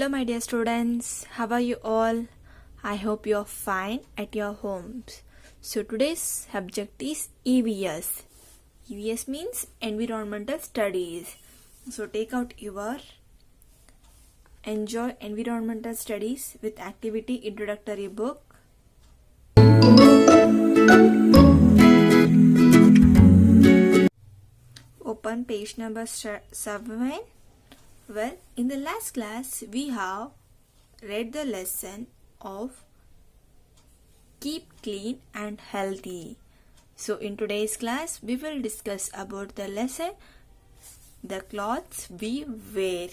Hello my dear students, how are you all? I hope you are fine at your homes. So today's subject is EVS. EVS means Environmental Studies. So take out your Enjoy Environmental Studies with Activity Introductory book. Open page number 7. Well, in the last class, we have read the lesson of keep clean and healthy. So, in today's class, we will discuss about the lesson, the clothes we wear.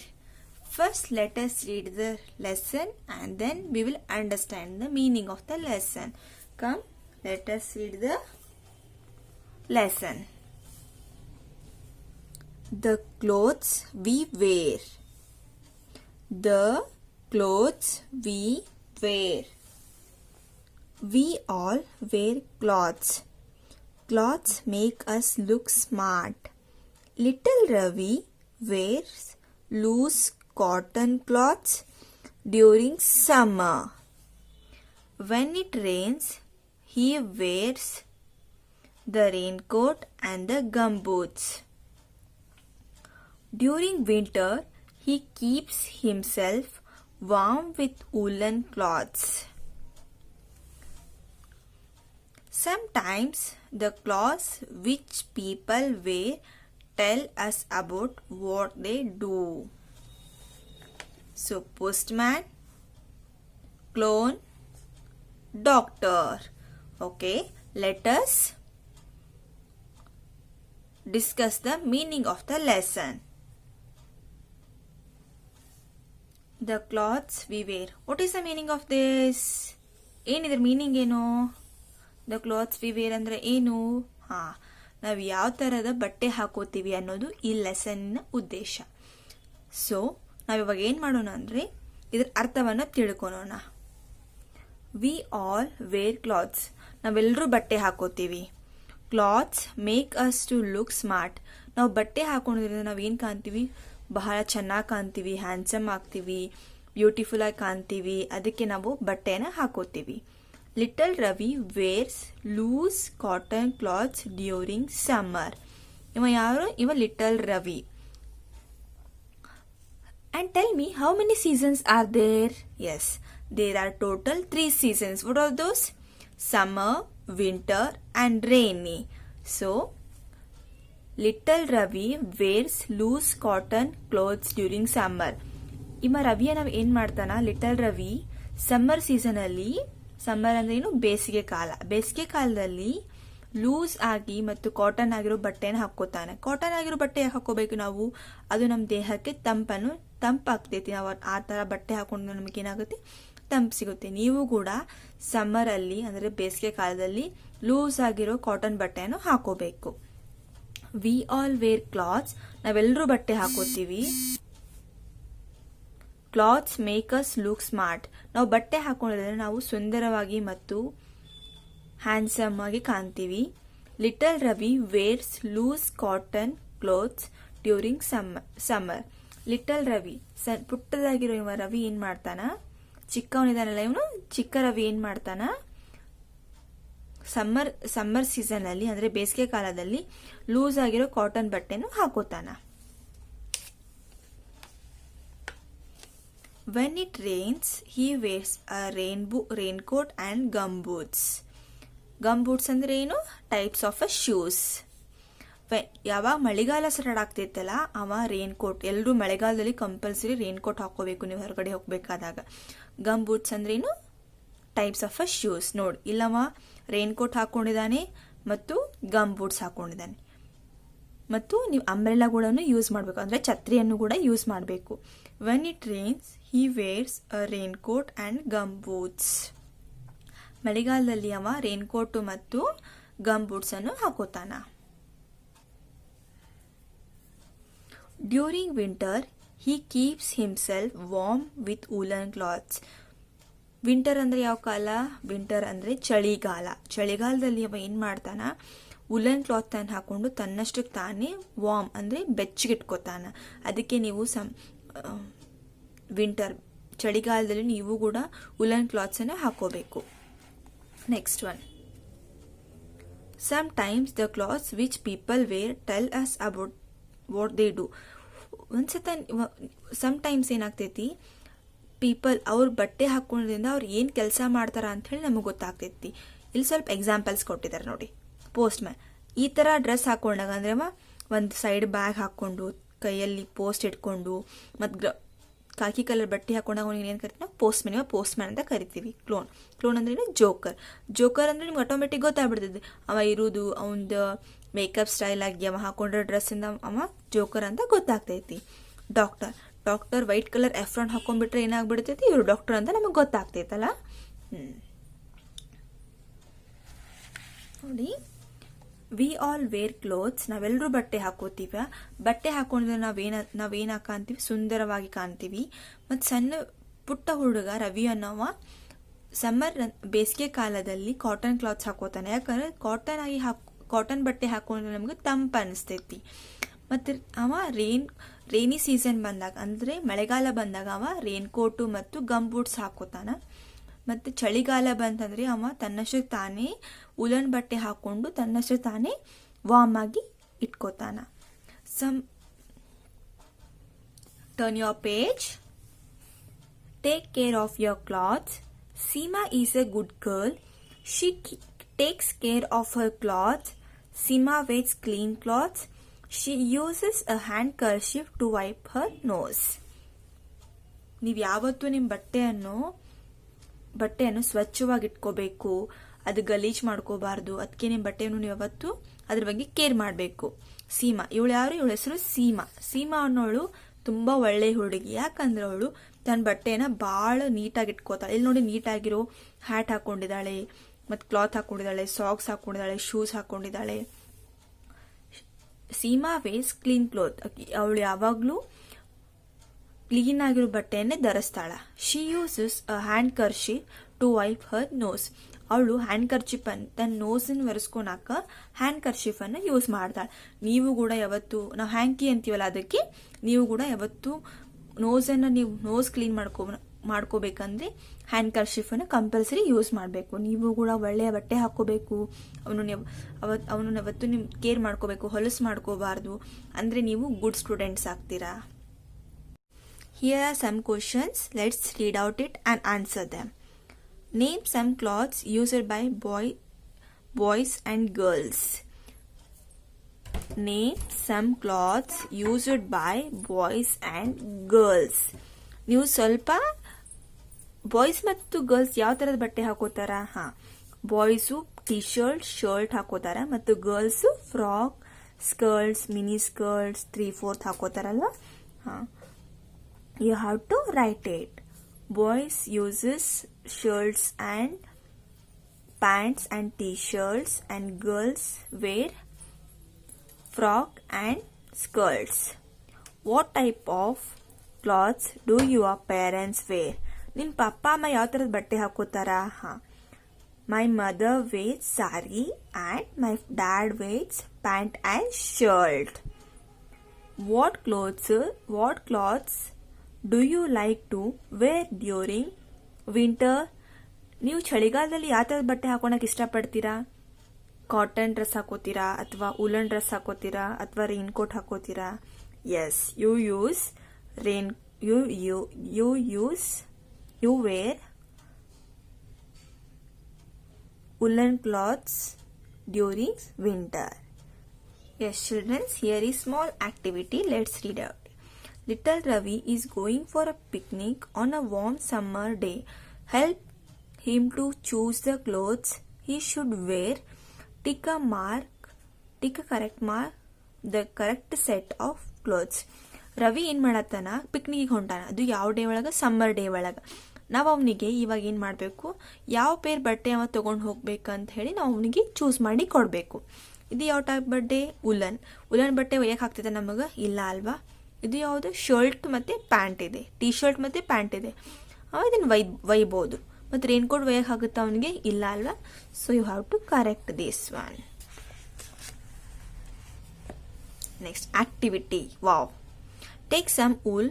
First, let us read the lesson and then we will understand the meaning of the lesson. Come, let us read the lesson. The clothes we wear. The clothes we wear. We all wear clothes. Clothes make us look smart. Little Ravi wears loose cotton cloths during summer. When it rains, he wears the raincoat and the gumboots. During winter, he keeps himself warm with woolen cloths. Sometimes the clothes which people wear tell us about what they do. So, postman, clown, doctor. Okay, let us discuss the meaning of the lesson. The clothes we wear. What is the meaning of this? ಏನಿದ್ರ meaning ಏನು? The clothes we wear ಅಂದ್ರೆ ಏನು? ನಾವು ಯಾವ ಥರದ ಬಟ್ಟೆ ಹಾಕೋತೀವಿ ಅನ್ನೋದು ಈ ಲೆಸನ್ನ ಉದ್ದೇಶ. ಸೊ ನಾವಿವಾಗ ಏನು ಮಾಡೋಣ ಅಂದರೆ ಇದ್ರ ಅರ್ಥವನ್ನು ತಿಳ್ಕೊಳೋಣ. We all wear clothes. ನಾವೆಲ್ಲರೂ ಬಟ್ಟೆ ಹಾಕೋತೀವಿ. Clothes make us to look smart. ನಾವು ಬಟ್ಟೆ ಹಾಕೋದ್ರಿಂದ ನಾವೇನು ಕಾಣ್ತೀವಿ? ಬಹಳ ಚೆನ್ನಾಗಿ ಕಾಣ್ತೀವಿ, ಹ್ಯಾಂಡ್ಸಮ್ ಆಗ್ತೀವಿ, ಬ್ಯೂಟಿಫುಲ್ ಆಗಿ ಕಾಣ್ತೀವಿ. ಅದಕ್ಕೆ ನಾವು ಬಟ್ಟೆನ ಹಾಕೋತೀವಿ. Little Ravi wears loose cotton clothes during summer. ಇವ ಯಾರು? ಇವ little Ravi. And tell me, how many seasons are there? Yes, there are total 3 seasons. What are those? Summer, winter and rainy. So, Little Ravi wears loose cotton clothes during summer. ಇಮ್ಮ ರವಿಯ ನಾವು ಏನು ಮಾಡ್ತಾನ? Little Ravi summer season ಅಲ್ಲಿ, summer ಅಂದ್ರೆ ಏನು? ಬೇಸಿಗೆ ಕಾಲ. ಬೇಸಿಗೆ ಕಾಲದಲ್ಲಿ ಲೂಸ್ ಆಗಿ ಮತ್ತು ಕಾಟನ್ ಆಗಿರೋ ಬಟ್ಟೆನ ಹಾಕೋತಾನೆ. ಕಾಟನ್ ಆಗಿರೋ ಬಟ್ಟೆ ಹಾಕೋಬೇಕು ನಾವು, ಅದು ನಮ್ಮ ದೇಹಕ್ಕೆ ತಂಪಾಗ್ತೈತಿ. ನಾವು ಆ ತರ ಬಟ್ಟೆ ಹಾಕೊಂಡು ನಮಗೆ ಏನಾಗುತ್ತೆ? ತಂಪು ಸಿಗುತ್ತೆ. ನೀವು ಕೂಡ ಸಮ್ಮರ್ ಅಲ್ಲಿ ಅಂದ್ರೆ ಬೇಸಿಗೆ ಕಾಲದಲ್ಲಿ ಲೂಸ್ ಆಗಿರೋ ಕಾಟನ್ ಬಟ್ಟೆಯನ್ನು ಹಾಕೋಬೇಕು. We all wear clothes. ನಾವೆಲ್ಲರೂ ಬಟ್ಟೆ ಹಾಕೋತೀವಿ. Clothes make us look smart. ನಾವು ಬಟ್ಟೆ ಹಾಕೊಂಡಿದ್ರೆ ನಾವು ಸುಂದರವಾಗಿ ಮತ್ತು ಹ್ಯಾಂಡ್ಸಮ್ ಆಗಿ ಕಾಣ್ತೀವಿ. Little Ravi wears loose cotton clothes during summer. Little Ravi ಪುಟ್ಟದಾಗಿರೋ ಇವ ರವಿ ಏನ್ ಮಾಡ್ತಾನ? ಚಿಕ್ಕವನಿದಾನಲ್ಲ ಇವನು, ಚಿಕ್ಕ ರವಿ ಏನ್ ಮಾಡ್ತಾನ? ಸಮ್ಮರ್ ಸೀಸನ್ ಅಲ್ಲಿ ಅಂದ್ರೆ ಬೇಸಿಗೆ ಕಾಲದಲ್ಲಿ ಲೂಸ್ ಆಗಿರೋ ಕಾಟನ್ ಬಟ್ಟೆನು ಹಾಕೋತಾನ. When it rains he wears a raincoat and gumboots. Gumboots ಅಂದ್ರೆ ಏನು? Types of a shoes. ಯಾವಾಗ ಮಳೆಗಾಲ ಸ್ಟಾರ್ಟ್ ಆಗ್ತೈತಲ್ಲ ಅವ ರೇನ್ಕೋಟ್. ಎಲ್ಲರೂ ಮಳೆಗಾಲದಲ್ಲಿ ಕಂಪಲ್ಸರಿ ರೇನ್ಕೋಟ್ ಹಾಕೋಬೇಕು ನೀವು ಹೊರಗಡೆ ಹೋಗ್ಬೇಕಾದಾಗ. ಗಂಬೂಟ್ಸ್ ಅಂದ್ರೆ ಏನು? Types of a shoes. ನೋಡಿ, ಇಲ್ಲವ ರೇನ್ಕೋಟ್ ಹಾಕೊಂಡಿದ್ದಾನೆ ಮತ್ತು ಗಮ್ ಬೂಟ್ಸ್ ಹಾಕೊಂಡಿದ್ದಾನೆ. ಮತ್ತು ನೀವು ಅಂಬ್ರೆಲಾ ಕೂಡ ಯೂಸ್ ಮಾಡಬೇಕು, ಅಂದ್ರೆ ಛತ್ರಿಯನ್ನು ಕೂಡ ಯೂಸ್ ಮಾಡಬೇಕು. When it rains he wears a raincoat and gum boots. ಮಳೆಗಾಲದಲ್ಲಿ ಅವ ರೇನ್ಕೋಟ್ ಮತ್ತು ಗಮ್ ಬೂಟ್ಸ್ ಅನ್ನು ಹಾಕೋತಾನ. During winter he keeps himself warm with woollen clothes. Winter ಅಂದ್ರೆ ಯಾವ ಕಾಲ? ವಿಂಟರ್ ಅಂದ್ರೆ ಚಳಿಗಾಲ. ಚಳಿಗಾಲದಲ್ಲಿ ಅವ ಏನ್ ಮಾಡ್ತಾನ? ವುಲನ್ ಕ್ಲಾತ್ ಅನ್ನು ಹಾಕೊಂಡು ತನ್ನಷ್ಟಕ್ಕೆ ತಾನೇ ವಾರ್ಮ್ ಅಂದ್ರೆ ಬೆಚ್ಚಗಿಟ್ಕೋತಾನ. ಅದಕ್ಕೆ ನೀವು ವಿಂಟರ್ ಚಳಿಗಾಲದಲ್ಲಿ ನೀವು ಕೂಡ ಉಲನ್ ಕ್ಲಾತ್ಸನ್ನು ಹಾಕೋಬೇಕು. Next one, sometimes the clothes which people wear tell us about what they do. ಒಂದ್ಸತ ಸಮ್ಟೈಮ್ಸ್ ಏನಾಗ್ತೈತಿ, ಪೀಪಲ್ ಅವ್ರ ಬಟ್ಟೆ ಹಾಕೋದ್ರಿಂದ ಅವ್ರು ಏನು ಕೆಲಸ ಮಾಡ್ತಾರ ಅಂತ ಹೇಳಿ ನಮಗೆ ಗೊತ್ತಾಗ್ತೈತಿ. ಇಲ್ಲಿ ಸ್ವಲ್ಪ ಎಕ್ಸಾಂಪಲ್ಸ್ ಕೊಟ್ಟಿದ್ದಾರೆ ನೋಡಿ. ಪೋಸ್ಟ್ ಮ್ಯಾನ್ ಈ ಥರ ಡ್ರೆಸ್ ಹಾಕೊಂಡಾಗ ಅಂದ್ರೆ ಒಂದು ಸೈಡ್ ಬ್ಯಾಗ್ ಹಾಕ್ಕೊಂಡು ಕೈಯಲ್ಲಿ ಪೋಸ್ಟ್ ಇಟ್ಕೊಂಡು ಮತ್ತು ಕಾಕಿ ಕಲರ್ ಬಟ್ಟೆ ಹಾಕೊಂಡಾಗ ಅವ್ನಿಗೆ ಏನು ಕರಿತೀವಿ ನಾವು ಪೋಸ್ಟ್ ಮ್ಯಾನ್ ಅಂತ ಕರಿತೀವಿ. ಕ್ಲೋನ್ ಅಂದ್ರೆ ಜೋಕರ್ ಅಂದ್ರೆ ನಿಮ್ಗೆ ಆಟೋಮೆಟಿಕ್ ಗೊತ್ತಾಗ್ಬಿಡ್ತದೆ ಅವ ಇರೋದು ಅವನದು ಮೇಕಪ್ ಸ್ಟೈಲ್ ಆಗಿ ಅವ ಹಾಕೊಂಡ್ರೆ ಡ್ರೆಸ್ಸಿಂದ ಅವ ಜೋಕರ್ ಅಂತ ಗೊತ್ತಾಗ್ತೈತಿ. ಡಾಕ್ಟರ್ ವೈಟ್ ಕಲರ್ ಎಫ್ರಾನ್ ಹಾಕೊಂಡ್ಬಿಟ್ರೆ ಏನಾಗ್ಬಿಡ್ತೈತಿ, ಇವರು ಡಾಕ್ಟರ್ ಅಂತ ನಮಗೆ ಗೊತ್ತಾಗ್ತೈತಲ್ಲ. ನೋಡಿ, ವಿ ಆಲ್ ವೇರ್ ಕ್ಲೋತ್ಸ್, ನಾವೆಲ್ಲರೂ ಬಟ್ಟೆ ಹಾಕೋತೀವ. ಬಟ್ಟೆ ಹಾಕೊಂಡ್ರೆ ನಾವೇನ್ ಕಾಣ್ತೀವಿ, ಸುಂದರವಾಗಿ ಕಾಣ್ತೀವಿ. ಮತ್ತು ಸಣ್ಣ ಪುಟ್ಟ ಹುಡುಗ ರವಿ ಅನ್ನೋವ ಬೇಸಿಗೆ ಕಾಲದಲ್ಲಿ ಕಾಟನ್ ಕ್ಲಾತ್ಸ್ ಹಾಕೋತಾನೆ. ಯಾಕಂದ್ರೆ ಕಾಟನ್ ಬಟ್ಟೆ ಹಾಕೊಂಡ್ರೆ ನಮ್ಗೆ ತಂಪು ಅನಿಸ್ತೈತಿ. ಮತ್ತು ಅವ ರೇನಿ ಸೀಸನ್ ಬಂದಾಗ ಅಂದ್ರೆ ಮಳೆಗಾಲ ಬಂದಾಗ ಅವ ರೇನ್ ಕೋಟು ಮತ್ತು ಗಮ್ ಬೂಟ್ಸ್ ಹಾಕೋತಾನ. ಮತ್ತು ಚಳಿಗಾಲ ಬಂತಂದ್ರೆ ಅವ ತನ್ನಷ್ಟು ತಾನೇ ಉಲನ್ ಬಟ್ಟೆ ಹಾಕೊಂಡು ತನ್ನಷ್ಟು ತಾನೇ ವಾರ್ಮ್ ಆಗಿ ಇಟ್ಕೋತಾನ. Turn your page. Take care of your clothes. Seema is a good girl. She takes care of her clothes. Seema wears clean clothes. She uses a handkerchief to wipe her nose. ನೀವು ಯಾವತ್ತೂ ನಿಮ್ಮ ಬಟ್ಟೆಯನ್ನು ಸ್ವಚ್ಛವಾಗಿ ಇಟ್ಕೋಬೇಕು, ಅದು ಗಲೀಜ್ ಮಾಡ್ಕೋಬಾರ್ದು. ಅದಕ್ಕೆ ನಿಮ್ಮ ಬಟ್ಟೆಯನ್ನು ನೀವು ಯಾವತ್ತು ಅದ್ರ ಬಗ್ಗೆ ಕೇರ್ ಮಾಡಬೇಕು. ಸೀಮಾ ಇವಳ ಹೆಸರು ಸೀಮಾ ಅನ್ನೋಳು ತುಂಬಾ ಒಳ್ಳೆ ಹುಡುಗಿ. ಯಾಕಂದ್ರೆ ಅವಳು ತನ್ನ ಬಟ್ಟೆನ ಭಾಳ ನೀಟಾಗಿ ಇಟ್ಕೋತಾಳೆ. ಇಲ್ಲಿ ನೋಡಿ, ನೀಟಾಗಿರೋ ಹ್ಯಾಟ್ ಹಾಕೊಂಡಿದ್ದಾಳೆ, ಮತ್ತು ಕ್ಲಾತ್ ಹಾಕೊಂಡಿದ್ದಾಳೆ, ಸಾಕ್ಸ್ ಹಾಕೊಂಡಿದ್ದಾಳೆ, ಶೂಸ್ ಹಾಕೊಂಡಿದ್ದಾಳೆ. Seema wears clean cloth. ಅವಳು ಯಾವಾಗ್ಲೂ ಕ್ಲೀನ್ ಆಗಿರೋ ಬಟ್ಟೆಯನ್ನೇ ಧರಿಸ್ತಾಳ. She uses a handkerchief to wipe her nose. ಅವಳು ಹ್ಯಾಂಡ್ ಕರ್ಚಿಫ್ ತನ್ನ ನೋಸನ್ನು ಒರೆಸ್ಕೊಳಕ ಹ್ಯಾಂಡ್ ಕರ್ಚಿಫ್ ಅನ್ನು ಯೂಸ್ ಮಾಡ್ತಾಳೆ. ನೀವು ಕೂಡ ಯಾವತ್ತು ನಾವು ಹ್ಯಾಂಕಿ ಅಂತೀವಲ್ಲ, ಅದಕ್ಕೆ ನೀವು ಕೂಡ ಯಾವತ್ತು ನೀವು ನೋಸ್ ಕ್ಲೀನ್ ಮಾಡ್ಕೋಬೇಕಂದ್ರೆ ಹ್ಯಾಂಡ್ ಕರ್ಚಿಫ್ ಅನ್ನು ಕಂಪಲ್ಸರಿ ಯೂಸ್ ಮಾಡಬೇಕು. ನೀವು ಕೂಡ ಒಳ್ಳೆಯ ಬಟ್ಟೆ ಹಾಕೋಬೇಕು. ಅವನು ಯಾವತ್ತು ನೀವು ಕೇರ್ ಮಾಡ್ಕೋಬೇಕು, ಹೊಲಸು ಮಾಡ್ಕೋಬಾರ್ದು. ಅಂದ್ರೆ ನೀವು ಗುಡ್ ಸ್ಟೂಡೆಂಟ್ಸ್ ಆಗ್ತೀರಾ. Here are some questions. Let's read out it and answer them. Name some clothes used by boys and girls. Name some clothes used by boys and girls. ನೀವು ಸ್ವಲ್ಪ ಬಾಯ್ಸ್ ಮತ್ತು girls ಯಾವ ತರದ ಬಟ್ಟೆ ಹಾಕೋತಾರ? Boys T shirt ಹಾಕೋತಾರ, ಮತ್ತು girls frock, skirts, mini skirts, 3/4 ಹಾಕೋತಾರಲ್ಲ. You have to write it. Boys uses shirts and pants and t-shirts, and girls wear frock and skirts. What type of clothes do your parents wear? ನಿನ್ ಪಪ್ಪ ಅಮ್ಮ ಯಾವ ತರದ ಬಟ್ಟೆ ಹಾಕೋತಾರ? My mother wears sari and my dad wears pant and shirt. What clothes do you like to wear during winter? ನೀವು ಚಳಿಗಾಲದಲ್ಲಿ ಯಾವ ಥರದ ಬಟ್ಟೆ ಹಾಕೊಳಕ್ಕೆ ಇಷ್ಟಪಡ್ತೀರಾ? ಕಾಟನ್ ಡ್ರೆಸ್ ಹಾಕೋತೀರಾ, ಅಥವಾ ಉಲನ್ ಡ್ರೆಸ್ ಹಾಕೋತೀರಾ, ಅಥವಾ ರೈನ್ ಕೋಟ್ ಹಾಕೋತೀರಾ? Yes, you wear woolen clothes during winter. Yes, children, here is small activity. Let's read out. Little Ravi is going for a picnic on a warm summer day. Help him to choose the clothes he should wear. Tick a correct mark the correct set of clothes. Ravi ಏನ್ ಮಾಡತ್ತಾನ, picnic ಹೊಂಟಾನ. ಅದು ಯಾವ day ಒಳಗ? Summer day ಒಳಗ. ನಾವು ಅವನಿಗೆ ಇವಾಗ ಏನ್ ಮಾಡ್ಬೇಕು, ಯಾವ ಪೇರ್ ಬಟ್ಟೆ ಅವ ತಗೊಂಡ್ ಹೋಗ್ಬೇಕಂತ ಹೇಳಿ ನಾವು ಅವನಿಗೆ ಚೂಸ್ ಮಾಡಿ ಕೊಡ್ಬೇಕು. ಇದು ಯಾವ ಟೈಪ್ ಬಟ್ಟೆ? ಉಲನ್ ಬಟ್ಟೆ ಒಯ್ಯಕ್ ಆಗ್ತೈತೆ ನಮಗ? ಇಲ್ಲ ಅಲ್ವಾ. ಇದು ಯಾವುದು? ಶರ್ಟ್ ಮತ್ತೆ ಪ್ಯಾಂಟ್ ಇದೆ, ಟಿ ಶರ್ಟ್ ಮತ್ತೆ ಪ್ಯಾಂಟ್ ಇದೆ. ಇದನ್ನ ಒಯ್ಬೋದು. ಮತ್ತು ರೈನ್ ಕೋಟ್ ಒಯ್ಯಕ್ ಆಗುತ್ತಾ ಅವನಿಗೆ? ಇಲ್ಲ ಅಲ್ವಾ. So you have to correct this one. Next activity. Wow. Take some wool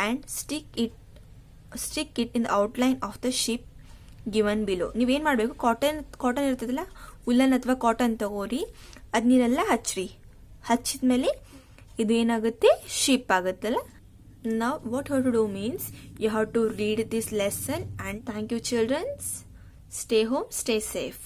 and stick it in the outline of the ship given below. ನೀವೇನು ಮಾಡಬೇಕು, ಕಾಟನ್ ಇರ್ತದಲ್ಲ, ಉಲ್ಲನ್ ಅಥವಾ ಕಾಟನ್ ತಗೋರಿ, ಅದು ನೀರೆಲ್ಲ ಹಚ್ಚ್ರಿ. ಹಚ್ಚಿದ್ಮೇಲೆ ಇದು ಏನಾಗುತ್ತೆ, ಶಿಪ್ ಆಗುತ್ತಲ್ಲ. Now what you have to do means you have to read this lesson, and thank you children. Stay home, stay safe.